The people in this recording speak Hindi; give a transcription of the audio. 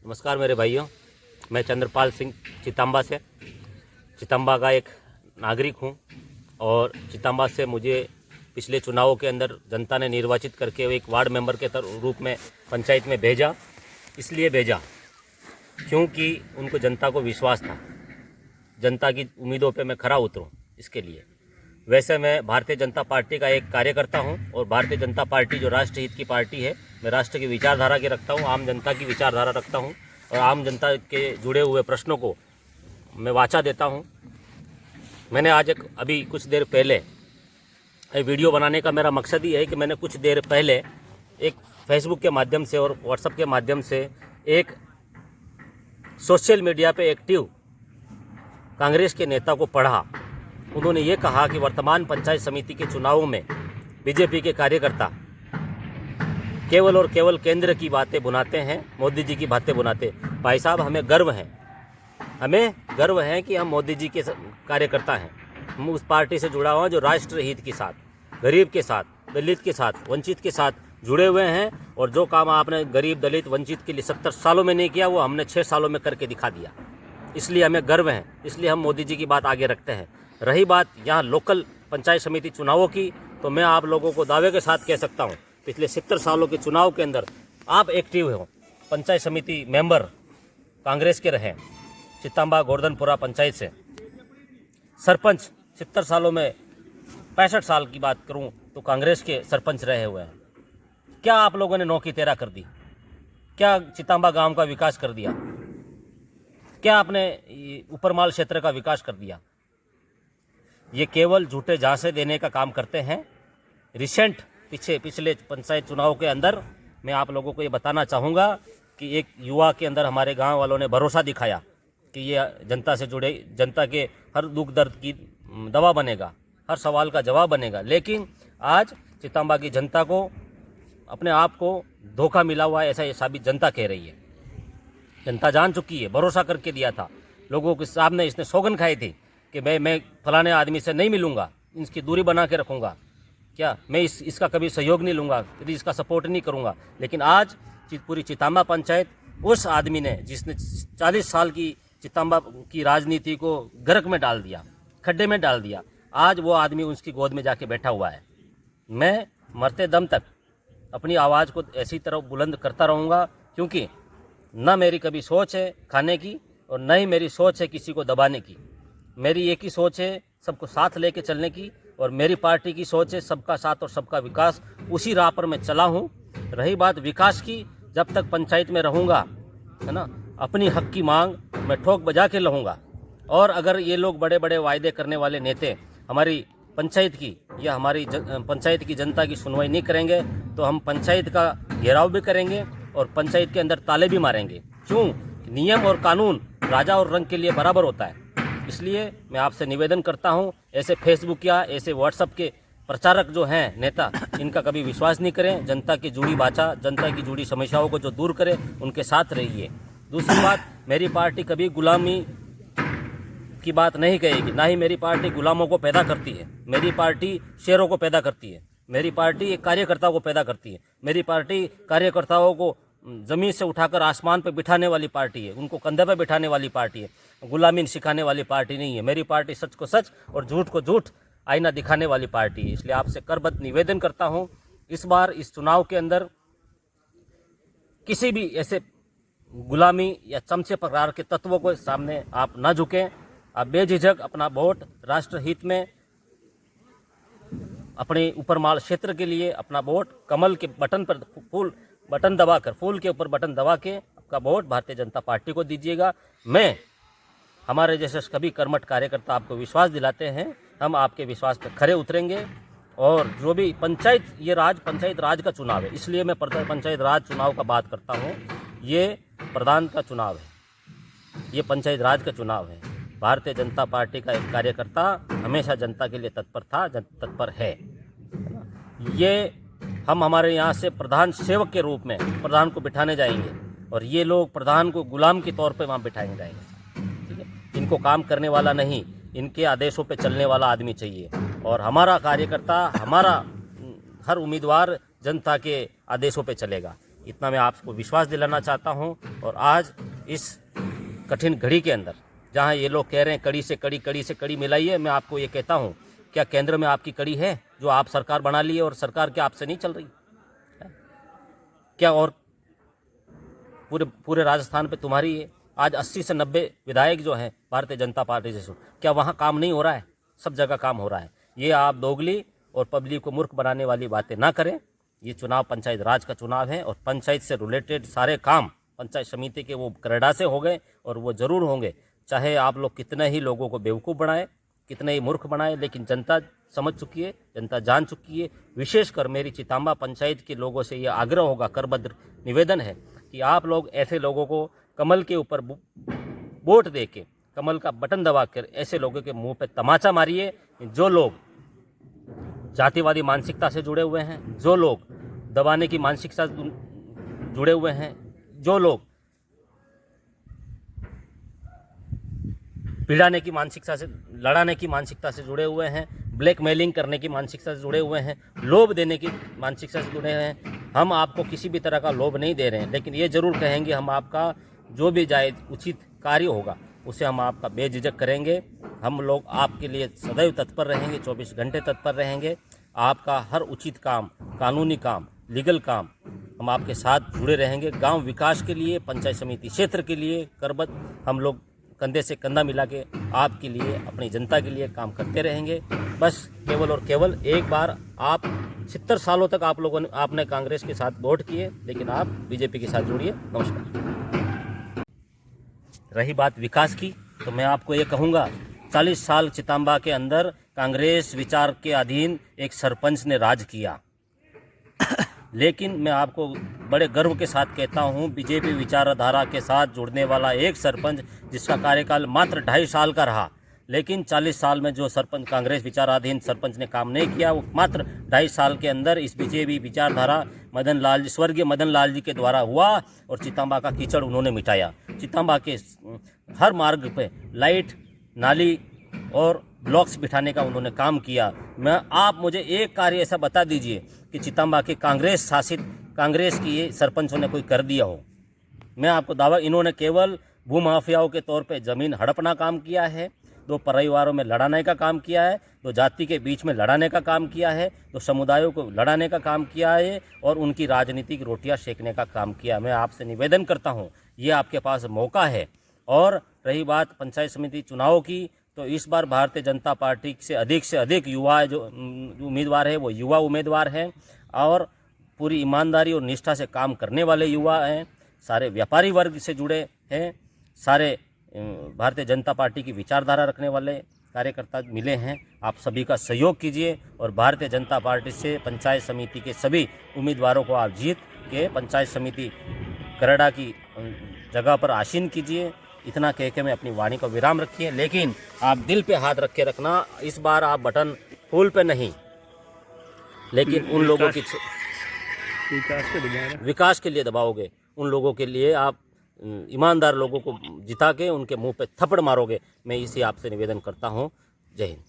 नमस्कार मेरे भाइयों, मैं चंद्रपाल सिंह चितंबा से। चितंबा का एक नागरिक हूं और चितंबा से मुझे पिछले चुनावों के अंदर जनता ने निर्वाचित करके एक वार्ड मेंबर के रूप में पंचायत में भेजा। इसलिए भेजा क्योंकि उनको जनता को विश्वास था, जनता की उम्मीदों पे मैं खरा उतरूं इसके लिए। वैसे मैं भारतीय जनता पार्टी का एक कार्यकर्ता हूं और भारतीय जनता पार्टी जो राष्ट्र हित की पार्टी है, मैं राष्ट्र की विचारधारा की रखता हूं, आम जनता की विचारधारा रखता हूं और आम जनता के जुड़े हुए प्रश्नों को मैं वाचा देता हूं। मैंने आज अभी कुछ देर पहले वीडियो बनाने का मेरा मकसद ही है कि मैंने कुछ देर पहले एक फेसबुक के माध्यम से और व्हाट्सएप के माध्यम से एक सोशल मीडिया पे एक्टिव कांग्रेस के नेता को पढ़ा। उन्होंने ये कहा कि वर्तमान पंचायत समिति के चुनावों में बीजेपी के कार्यकर्ता केवल और केवल केंद्र की बातें बुनाते हैं, मोदी जी की बातें बुनाते। भाई साहब, हमें गर्व है कि हम मोदी जी के कार्यकर्ता हैं। हम उस पार्टी से जुड़ा हुआ है जो राष्ट्र हित के साथ, गरीब के साथ, दलित के साथ, वंचित के साथ जुड़े हुए हैं। और जो काम आपने गरीब, दलित, वंचित के लिए 70 सालों में नहीं किया, वो हमने 6 सालों में करके दिखा दिया। इसलिए हमें गर्व है, इसलिए हम मोदी जी की बात आगे रखते हैं। रही बात यहाँ लोकल पंचायत समिति चुनावों की, तो मैं आप लोगों को दावे के साथ कह सकता हूँ, पिछले 70 सालों के चुनाव के अंदर आप एक्टिव हो, पंचायत समिति मेंबर कांग्रेस के रहे। चितंबा गोवर्धनपुरा पंचायत से सरपंच 70 सालों में 65 साल की बात करूं तो कांग्रेस के सरपंच रहे हुए हैं। क्या आप लोगों ने नौकी तेरा कर दी? क्या चितंबा गांव का विकास कर दिया? क्या आपने ऊपरमाल क्षेत्र का विकास कर दिया? ये केवल झूठे झांसे देने का काम करते हैं। रिसेंट पिछले पंचायत चुनाव के अंदर मैं आप लोगों को ये बताना चाहूँगा कि एक युवा के अंदर हमारे गांव वालों ने भरोसा दिखाया कि ये जनता से जुड़े, जनता के हर दुख दर्द की दवा बनेगा, हर सवाल का जवाब बनेगा। लेकिन आज चितंबा की जनता को, अपने आप को धोखा मिला हुआ है, ऐसा ये साबित जनता कह रही है। जनता जान चुकी है, भरोसा करके दिया था लोगों के सामने। इसने सौगंध खाई थी कि मैं फलाने आदमी से नहीं मिलूंगा, इसकी दूरी बना के रखूंगा, क्या मैं इसका कभी सहयोग नहीं लूंगा, कभी इसका सपोर्ट नहीं करूंगा। लेकिन आज पूरी चितंबा पंचायत उस आदमी ने, जिसने 40 साल की चितंबा की राजनीति को गर्क में डाल दिया, खड्डे में डाल दिया, आज वो आदमी उसकी गोद में जाके बैठा हुआ है। मैं मरते दम तक अपनी आवाज़ को ऐसी तरह बुलंद करता रहूँगा, क्योंकि न मेरी कभी सोच है खाने की और न ही मेरी सोच है किसी को दबाने की। मेरी एक ही सोच है सबको साथ लेके चलने की, और मेरी पार्टी की सोच है सबका साथ और सबका विकास। उसी राह पर मैं चला हूँ। रही बात विकास की, जब तक पंचायत में रहूँगा, है ना, अपनी हक की मांग मैं ठोक बजा के रहूँगा। और अगर ये लोग बड़े बड़े वायदे करने वाले नेता हमारी पंचायत की या हमारी पंचायत की जनता की सुनवाई नहीं करेंगे, तो हम पंचायत का घेराव भी करेंगे और पंचायत के अंदर ताले भी मारेंगे। क्यों? नियम और कानून राजा और रंग के लिए बराबर होता है। इसलिए मैं आपसे निवेदन करता हूं, ऐसे फेसबुक या ऐसे व्हाट्सएप के प्रचारक जो हैं नेता, इनका कभी विश्वास नहीं करें। जनता की जुड़ी बाचा, जनता की जुड़ी समस्याओं को जो दूर करे, उनके साथ रहिए। दूसरी बात, मेरी पार्टी कभी गुलामी की बात नहीं कहेगी, ना ही मेरी पार्टी गुलामों को पैदा करती है। मेरी पार्टी शेरों को पैदा करती है। मेरी पार्टी एक कार्यकर्ता को पैदा करती है। मेरी पार्टी कार्यकर्ताओं को ज़मीन से उठाकर आसमान पर बिठाने वाली पार्टी है, उनको कंधे पर बिठाने वाली पार्टी है, गुलामी सिखाने वाली पार्टी नहीं है। मेरी पार्टी सच को सच और झूठ को झूठ आईना दिखाने वाली पार्टी है। इसलिए आपसे करबद्ध निवेदन करता हूं, इस बार इस चुनाव के अंदर किसी भी ऐसे गुलामी या चमचे प्रकार के तत्वों को सामने आप न झुकें। आप बेझिझक अपना वोट राष्ट्र हित में, अपने ऊपरमाल क्षेत्र के लिए अपना वोट कमल के बटन पर बटन दबाकर, फूल के ऊपर बटन दबा के आपका वोट भारतीय जनता पार्टी को दीजिएगा। हमारे जैसे सभी कर्मठ कार्यकर्ता आपको विश्वास दिलाते हैं, हम आपके विश्वास पर खरे उतरेंगे। और जो भी पंचायत राज का चुनाव है, इसलिए मैं पंचायत राज चुनाव का बात करता हूँ। ये प्रधान का चुनाव है, ये पंचायत राज का चुनाव है। भारतीय जनता पार्टी का एक कार्यकर्ता हमेशा जनता के लिए तत्पर था, तत्पर है। ये हम हमारे यहाँ से प्रधान सेवक के रूप में प्रधान को बिठाने जाएंगे, और ये लोग प्रधान को गुलाम के तौर पे वहाँ बिठाए जाएंगे। ठीक है, इनको काम करने वाला नहीं, इनके आदेशों पे चलने वाला आदमी चाहिए। और हमारा कार्यकर्ता, हमारा हर उम्मीदवार जनता के आदेशों पे चलेगा। इतना मैं आपको विश्वास दिलाना चाहता हूं। और आज इस कठिन घड़ी के अंदर जहां ये लोग कह रहे हैं कड़ी से कड़ी मिलाइए, मैं आपको ये कहता हूं, क्या केंद्र में आपकी कड़ी है जो आप सरकार बना लिए और सरकार क्या आपसे नहीं चल रही? क्या और पूरे राजस्थान पे तुम्हारी आज 80 से 90 विधायक जो हैं भारतीय जनता पार्टी से, क्या वहाँ काम नहीं हो रहा है? सब जगह काम हो रहा है। ये आप दोगली और पब्लिक को मूर्ख बनाने वाली बातें ना करें। ये चुनाव पंचायत राज का चुनाव है और पंचायत से रिलेटेड सारे काम पंचायत समिति के वो कनाडा से हो गए और वो ज़रूर होंगे, चाहे आप लोग कितने ही लोगों को बेवकूफ़ बनाएं, कितने ही मूर्ख बनाएं, लेकिन जनता समझ चुकी है, जनता जान चुकी है। विशेषकर मेरी चितांबा पंचायत के लोगों से ये आग्रह होगा, करबद्ध निवेदन है कि आप लोग ऐसे लोगों को कमल के ऊपर वोट दे के, कमल का बटन दबा कर ऐसे लोगों के मुंह पे तमाचा मारिए जो लोग जातिवादी मानसिकता से जुड़े हुए हैं, जो लोग दबाने की मानसिकता से जुड़े हुए हैं, जो लोग पिड़ाने की मानसिकता से, लड़ाने की मानसिकता से जुड़े हुए हैं, ब्लैकमेलिंग करने की मानसिकता से जुड़े हुए हैं, लोभ देने की मानसिकता से जुड़े हैं। हम आपको किसी भी तरह का लोभ नहीं दे रहे हैं, लेकिन ये ज़रूर कहेंगे हम आपका जो भी जायज़ उचित कार्य होगा उसे हम आपका बेझिझक करेंगे। हम लोग आपके लिए सदैव तत्पर रहेंगे, 24 घंटे तत्पर रहेंगे। आपका हर उचित काम, कानूनी काम, लीगल काम, हम आपके साथ जुड़े रहेंगे। गांव विकास के लिए, पंचायत समिति क्षेत्र के लिए करबद्ध हम लोग कंधे से कंधा मिला के आपके लिए, अपनी जनता के लिए काम करते रहेंगे। बस केवल और केवल एक बार, आप 70 सालों तक आप लोगों ने, आपने कांग्रेस के साथ वोट किए, लेकिन आप बीजेपी के साथ जुड़िए। नमस्कार। रही बात विकास की, तो मैं आपको ये कहूँगा, 40 साल चितांबा के अंदर कांग्रेस विचार के अधीन एक सरपंच ने राज किया, लेकिन मैं आपको बड़े गर्व के साथ कहता हूं, बीजेपी विचारधारा के साथ जुड़ने वाला एक सरपंच जिसका कार्यकाल मात्र 2.5 साल का रहा, लेकिन 40 साल में जो सरपंच कांग्रेस विचाराधीन सरपंच ने काम नहीं किया, वो मात्र 2.5 साल के अंदर इस बीजेपी विचारधारा स्वर्गीय मदन लाल जी के द्वारा हुआ और चितांबा का कीचड़ उन्होंने मिटाया। चितांबा के हर मार्ग पे लाइट, नाली और ब्लॉक्स बिठाने का उन्होंने काम किया। आप मुझे एक कार्य ऐसा बता दीजिए कि चितांबा के कांग्रेस शासित, कांग्रेस की ये सरपंचों ने कोई कर दिया हो। मैं आपको दावा, इन्होंने केवल भूमाफियाओं के तौर पे ज़मीन हड़पना काम किया है, 2 परिवारों में लड़ाने का काम किया है, 2 जाति के बीच में लड़ाने का काम किया है, 2 समुदायों को लड़ाने का काम किया है और उनकी राजनीतिक रोटियां सेकने का काम किया। मैं आपसे निवेदन करता हूं, ये आपके पास मौका है। और रही बात पंचायत समिति चुनाव की, तो इस बार भारतीय जनता पार्टी से अधिक युवा जो उम्मीदवार है वो युवा उम्मीदवार हैं और पूरी ईमानदारी और निष्ठा से काम करने वाले युवा हैं। सारे व्यापारी वर्ग से जुड़े हैं, सारे भारतीय जनता पार्टी की विचारधारा रखने वाले कार्यकर्ता मिले हैं। आप सभी का सहयोग कीजिए और भारतीय जनता पार्टी से पंचायत समिति के सभी उम्मीदवारों को आप जीत के पंचायत समिति कनाडा की जगह पर आसीन कीजिए। इतना कह के मैं अपनी वाणी को विराम रखिए, लेकिन आप दिल पे हाथ रख के रखना, इस बार आप बटन फूल पे नहीं, लेकिन उन लोगों की विकास के लिए दबाओगे, उन लोगों के लिए आप ईमानदार लोगों को जिता के उनके मुंह पे थप्पड़ मारोगे। मैं इसी आपसे निवेदन करता हूँ। जय हिंद।